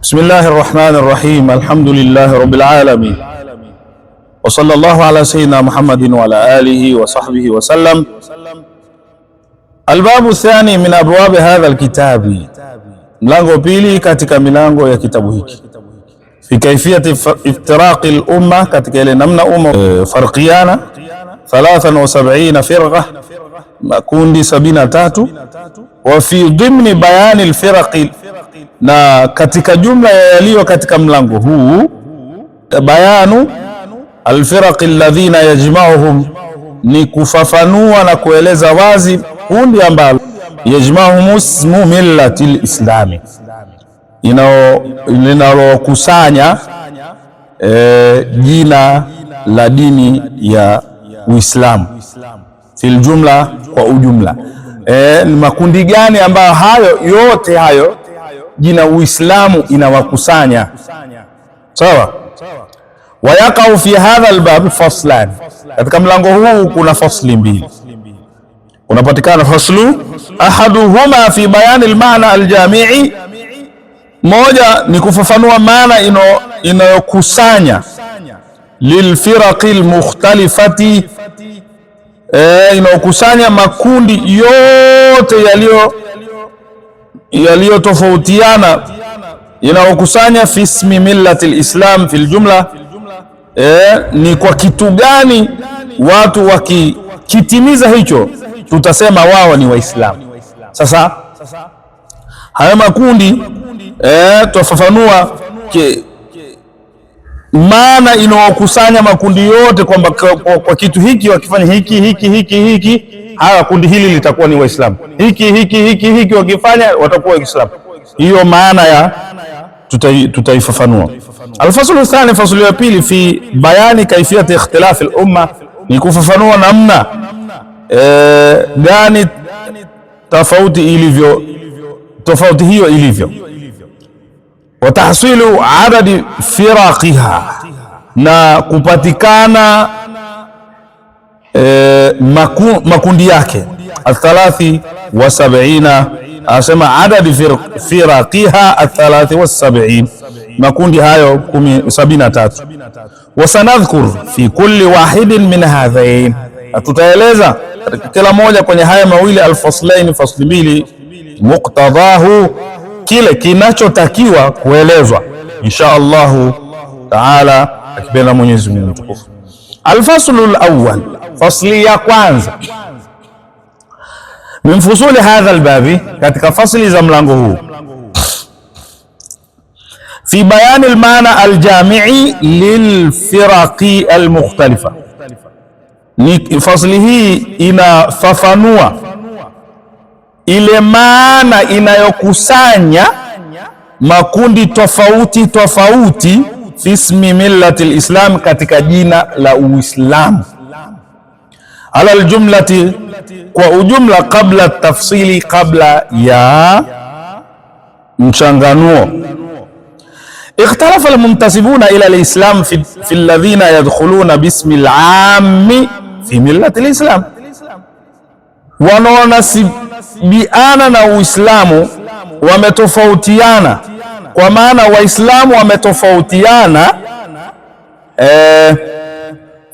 بسم الله الرحمن الرحيم. الحمد لله رب العالمين، وصلى الله على سيدنا محمد وعلى آله وصحبه وسلم. الباب الثاني من أبواب هذا الكتاب، mlango pili katika milango ya kitabu hiki. Fi kaifiyati iftiraqi al-umma, katika ile namna umma farqiana 73 firqa, makundi 73. Wa fi dhimni bayani al-firaqi, na katika jumla yaliyo katika mlango huu bayanu al-firaqi alladhina yajma'uhum, ni kufafanua na kueleza wazi kundi ambalo yajma'uhum ismu millati al-islami, linalokusanya jina la dini ya Uislamu fil jumla, kwa ujumla. Ni makundi gani ambayo hayo yote hayo jina Uislamu inawakusanya? Sawa. Wayaqau fi hadha albab faslan, katika mlango huu kuna fasli mbili. Unapatikana faslu ahaduhuma fi bayani almaana aljamii, moja ni kufafanua maana inayokusanya lilfiraqi almukhtalifati, inayokusanya makundi yote yaliyotofautiana, inayokusanya fi ismi millati alislam fil jumla. Ni kwa kitu gani watu wakitimiza hicho tutasema wao ni Waislamu? Sasa haya makundi tufafanua maana inayokusanya makundi yote, kwamba kwa kitu hiki wakifanya hiki haya kundi hili litakuwa ni Waislamu, hiki wakifanya watakuwa Waislamu. Hiyo maana ya tutaifafanua. Alfaslu thani, faslu ya pili, fi bayani kaifiyati ikhtilafi al-umma, ni kufafanua namna gani tofauti hiyo ilivyo. Wa tahsilu adadi firaqiha, na kupatikana makundi yake. al-73, asema adadi firaqiha al-73, makundi hayo 73. Wasanadhkur fi kulli wahidin min hadhain, tutaeleza kila moja kwenye haya mawili alfaslaini, fasli mbili, muqtadahu, kile kinachotakiwa kuelezwa insha Allahu taala, akipenda Mwenyezi Mungu mtukufu. Alfaslu alawwal, fasli ya kwanza, min fusuli hadha albabi, katika fasli za mlango huu, fi bayani almaana aljamii lilfiraqi almukhtalifa. Ni fasli hii inafafanua ile maana inayokusanya makundi tofauti tofauti fi ismi millati alislam, katika jina la Uislamu, ala aljumlati, kwa ujumla, qabla tafsili, kabla ya mchanganuo. Ikhtalafa almuntasibuna ila alislam fi alladhina yadkhuluna bismi al'ammi fi millati alislam, wanaonasibiana na Uislamu wametofautiana, kwa maana Waislamu wametofautiana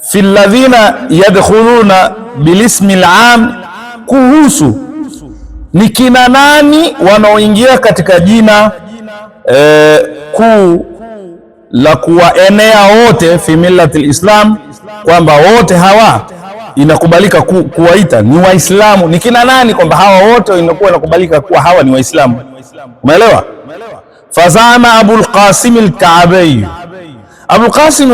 fi alladhina yadkhuluna bilismi al'am, kuhusu ni kina nani wanaoingia katika jina kuu la kuwaenea wote fi millati alislam, kwamba wote hawa inakubalika kuwaita ni Waislamu. Ni kina nani kwamba hawa wote inakuwa inakubalika kuwa hawa ni Waislamu? Umeelewa? Fazama Abul Qasim al-Ka'bi, Abul Qasim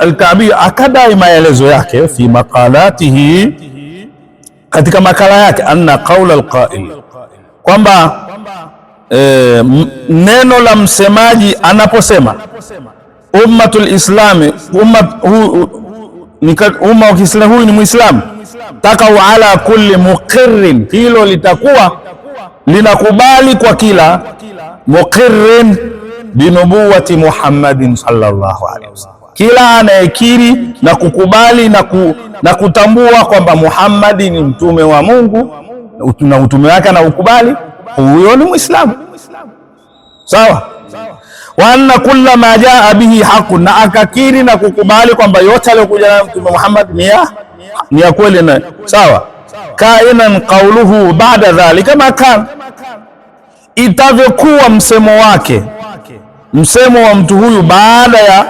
al-Ka'bi akadai maelezo yake fi maqalatihi, katika makala yake, anna qawla al-qa'il, kwamba neno la msemaji anaposema ummatul islami, umma wa Kiislamu, huyu ni Muislamu, takau ala kulli muqirrin, hilo litakuwa linakubali kwa kila muqirrin binubuwati Muhammadin sallallahu alaihi wasallam, kila anayekiri na kukubali na kutambua kwamba Muhammadi ni mtume wa Mungu na utume wake na ukubali, huyo ni Muislamu. Sawa. wa anna kulla ma jaa bihi haqqun, na akakiri na kukubali kwamba yote aliyokuja nayo Mtume Muhammad ni ya kweli na sawa. Kainan qawluhu ba'da dhalika ma kan, itavyokuwa msemo wake, msemo wa mtu huyu baada ya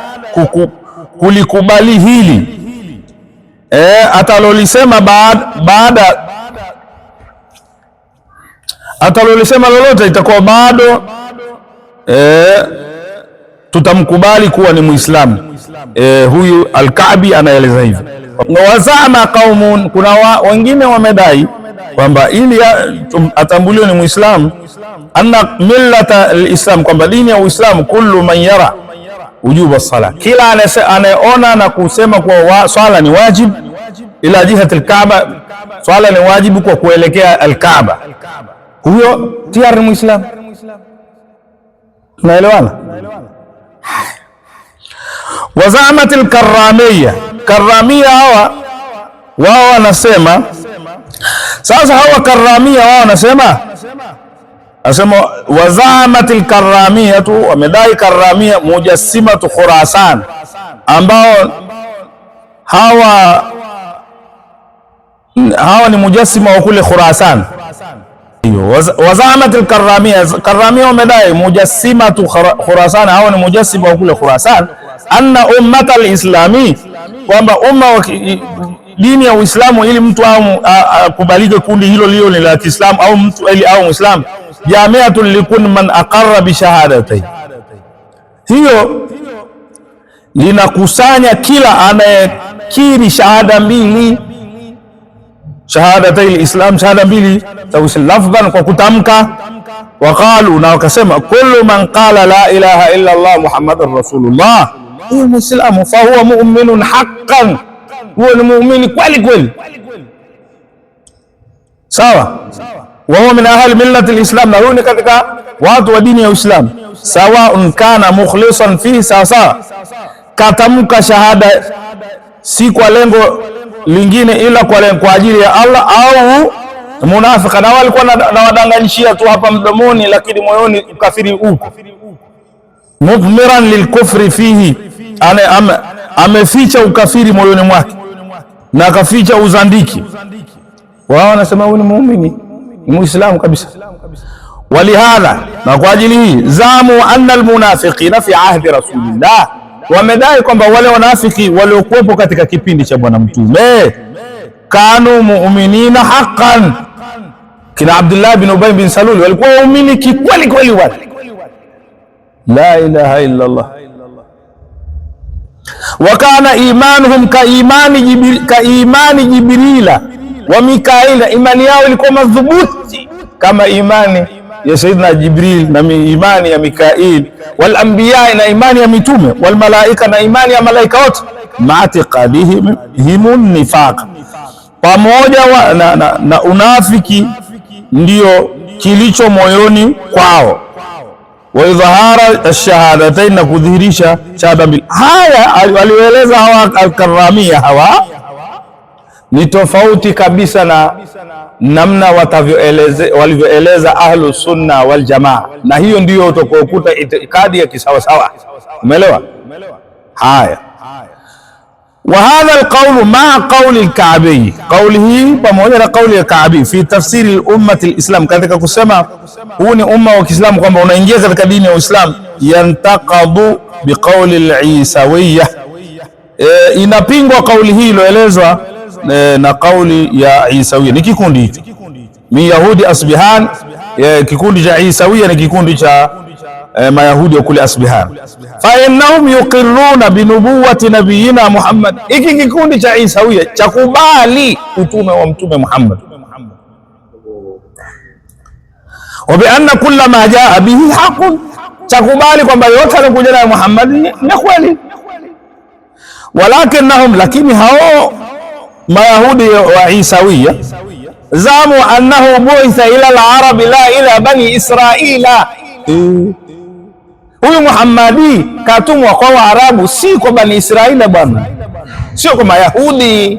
kulikubali hili atalolisema atalolisema lolote itakuwa bado tutamkubali kuwa ni Muislamu. Huyu Al-Ka'bi anaeleza hivyo. Wazama qaumun, kuna wengine wamedai kwamba ili atambuliwe ni Muislamu, anna millata al-Islam, kwamba dini ya Uislamu, kullu man yara wujuba sala, kila anayeona na kusema kwa swala ni wajib, ila jihati al-Kaaba, swala ni wajibu kwa kuelekea al-Kaaba, huyo tayari Muislamu. Tunaelewana? Wazamat al-Karramiyya, Karramiyya hawa wao wanasema sasa, hawa Karramiyya wao wanasema wazamat al-Karramiyya tu, wamedai Karramiyya mujassimatu Khurasan, ambao hawa ni mujassima wa kule Khurasan. Wazamat al-Karramiyya, Karramiyya wamedai mujassimatu Khurasan, hawa ni mujassima wa kule Khurasan, anna ummata al-islami, kwamba umma wa dini ya Uislamu, ili mtu akubalike kundi hilo lilo ni la Kiislamu au mtu au Muislamu, jami'atun likun man aqarra bi shahadatayn, hiyo linakusanya kila anayekiri shahada mbili, shahadatai Islam, shahada mbili lafdhan, kwa kutamka. Waqalu, na wakasema, kullu man qala la ilaha illa Allah Muhammadur Rasulullah, huwa Muislamu, fa huwa mu'minun haqqan, huwa ni muumini kweli kweli, sawa. Wa huwa min ahli millati al-Islam, na huwa ni katika watu wa dini ya Uislamu. Sawaun kana mukhlisan fihi, sawa, katamka shahada si kwa lengo lingine ila kwa ajili ya Allah, au munafika, na walikuwa na wadanganyishia tu hapa mdomoni, lakini moyoni ukafiri uko. Mudmiran lilkufri fihi, ameficha ukafiri moyoni mwake na akaficha uzandiki. Wao wanasema huyu ni muumini, ni Muislamu kabisa. Walihadha, na kwa ajili hii, zamu anna almunafiqina fi ahdi Rasulillah, wamedai kwamba wale wanafiki waliokuwepo katika kipindi cha Bwana Mtume, kanu mu'minina haqqan, kina Abdullah bin Ubay bin Salul walikuwa waumini kikweli kweli, wale la ilaha illa Allah. Wa kana imanuhum ka imani Jibrila wa Mikaila, imani yao ilikuwa madhubuti kama imani ya Sayyidina Jibril na imani ya Mikail, wal anbiya, na imani ya mitume, wal malaika, na imani ya malaika wote, ma'tiqadihim nifaq, pamoja na unafiki ndio kilicho moyoni kwao. Wa idhhara ash-shahadatayn, na kudhihirisha shahada mbili. Haya alieleza hawa al-Karramiyya, hawa ni tofauti kabisa na namna walivyoeleza ahlu sunna wal jamaa, na hiyo ndiyo utakokuta itikadi ya kisawasawa. Umeelewa? Haya, wa hadha alqawl ma qawl al-Ka'bi, qawlihi pamoja na qawli ya Ka'bi fi tafsir al-ummati al-Islam, katika kusema huu ni umma wa Kiislamu, kwamba unaingia katika dini ya Uislamu, yantaqadu bi qawli al-Isawiyya, inapingwa kauli hii iliyoelezwa na kauli ya Isawiyya. Ni kikundi hicho min Yahudi Asbihan, kikundi cha Isawiyya ni kikundi cha Mayahudi wa kule Asbihan. Fa innahum yuqirruna bi nubuwwati nabiyina Muhammad, hiki kikundi cha Isawiyya cha kubali utume wa Mtume Muhammad, wa bi anna kulla ma jaa bihi haqqun, cha kubali kwamba yote alikuja na Muhammad ni kweli. Walakinnahum, lakini hao Mayahudi wa Isawiyya, zamu annahu buitha ila al-arab la ila bani Israila, huyu Muhammadi katumwa kwa Waarabu, si kwa bani Israila bwana, sio kwa Mayahudi.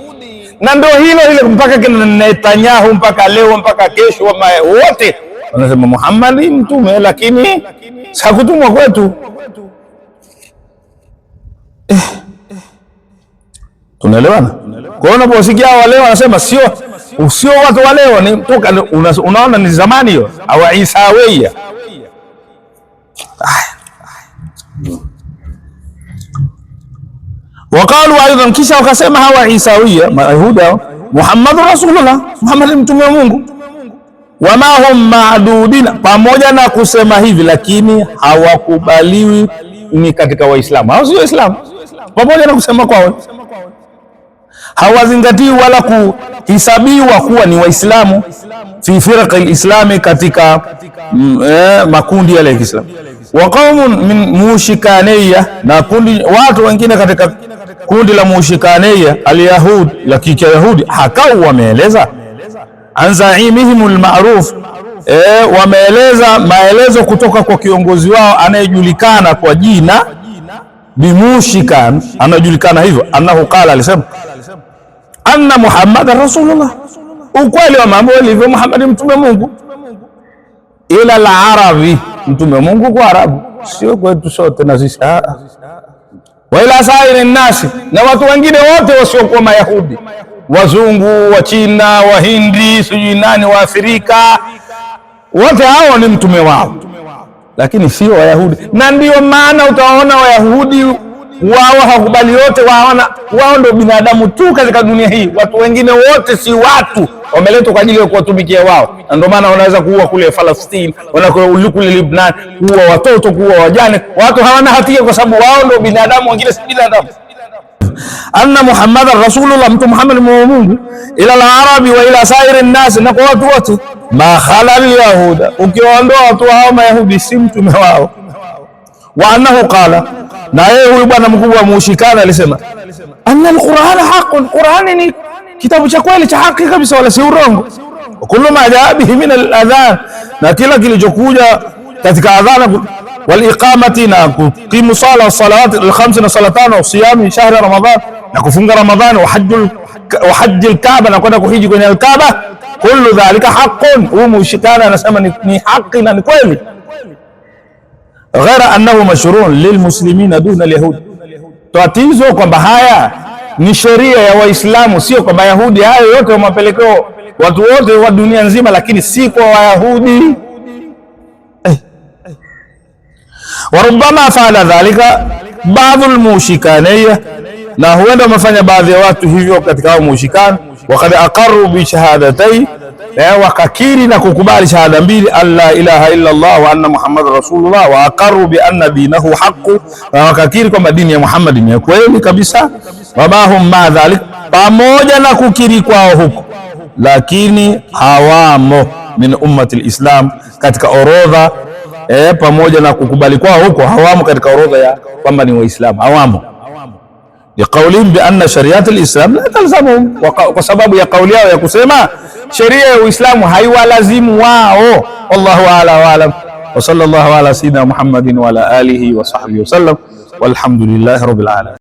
Na ndio hilo mpaka kina Netanyahu mpaka leo mpaka kesho wote wanasema Muhammadi mtume, lakini hakutumwa kwetu. Tunaelewana? Kwa hiyo unaposikia wale wanasema sio watu wale ni toka, unaona ni zamani hiyo au Isawia. Waqalu aidan, kisha wakasema hawa Isawia Mayahuda, Muhammadur Rasulullah, Muhammad mtume wa Mungu. Wama hum ma'dudina, pamoja na kusema hivi lakini hawakubaliwi ni katika Waislamu. Hao sio Waislamu, pamoja na kusema kwao hawazingatii wala kuhisabiwa kuwa ni Waislamu. Fi firqa al-islami, katika makundi yale ya Kiislamu. Wa qaumun min mushikaniya, na kundi watu wengine katika kundi la mushikaniya al-yahud, la Kiyahudi. Hakau wameeleza an zaimihim al-ma'ruf, wameeleza maelezo kutoka kwa kiongozi wao anayejulikana kwa jina bimushikan, anajulikana hivyo, annahu qala, alisema anna Muhammadan Rasulullah, ukweli wa mambo ilivyo, Muhammad mtume Mungu, ila al-arabi, mtume Mungu kwa Arabu, sio kwetu sote na sisi. Wa ila sairi nasi, na watu wengine wote wasiokuwa Mayahudi, wazungu, wa China, wa Hindi, sijui nani, wa Afrika, wote hao ni mtume wao, lakini sio Wayahudi. Na ndio maana utaona Wayahudi wao hakubali yote, wao ndio binadamu tu katika dunia hii. Watu wengine wote si watu, wameletwa kwa ajili ya kuwatumikia wao. Na ndio maana wanaweza kuua kule Palestina, wanakuwa kule Lebanon, kuua watoto, kuua wajane. Watu hawana hatia kwa sababu wao ndio binadamu, wengine si binadamu. Anna Muhammadan Rasulullah, mtu Muhammad wa Mungu, ila al-arabi wa ila sairi nas, na kwa watu wote. Ma khala al-yahuda, ukiondoa watu hao Mayahudi si mtume wao. Wa annahu qala, na yeye huyu bwana mkubwa wa mushikana alisema anna al-Qur'an haqqun, Qur'an ni kitabu cha kweli cha haki kabisa, wala si urongo. Kullu ma jaa bihi min al-adhan, na kila kilichokuja katika adhana wal iqamati, na kuqimu salawat al-khams, na salatano, wa siyami shahri Ramadhan, na kufunga Ramadhani, wa hajj al-Kaaba, na kwenda kuhiji kwenye al-Kaaba. Kullu dhalika haqqun, huyu mushikana anasema ni haki na ni kweli. Ghaira annahu mashrun lilmuslimina duna alyahud, tatizo kwamba haya ni sheria ya Waislamu, sio kwa Mayahudi. Hayo yote wamepelekea watu wote wa dunia nzima, lakini si kwa Wayahudi. Warubama faala dhalika baadhi almushikaniya, na huenda wamefanya baadhi ya watu hivyo katika hao mushikani. Waqad aqarru bi shahadatai, wakakiri na kukubali shahada mbili, alla ilaha illa Allah wa anna Muhammadar Rasulullah, wa aqarru bi anna dinahu haqqu, na wakakiri kwamba dini ya Muhammad ni kweli kabisa. Wama hum ma dhalik, pamoja na kukiri kwao huko, lakini hawamo min ummati al-Islam, katika orodha pamoja na kukubali kwao huko, hawamo katika orodha ya kwamba ni Waislamu, hawamo. Liqaulihim bi anna shariat al-Islam la talzamuhum, kwa sababu ya kauli yao ya kusema sheria ya Uislamu haiwalazimu wao. Wallahu a'la wa a'lam, wa sallallahu ala sayyidina Muhammadin wa ala alihi wa sahbihi wa sallam, walhamdulillahi rabbil alamin.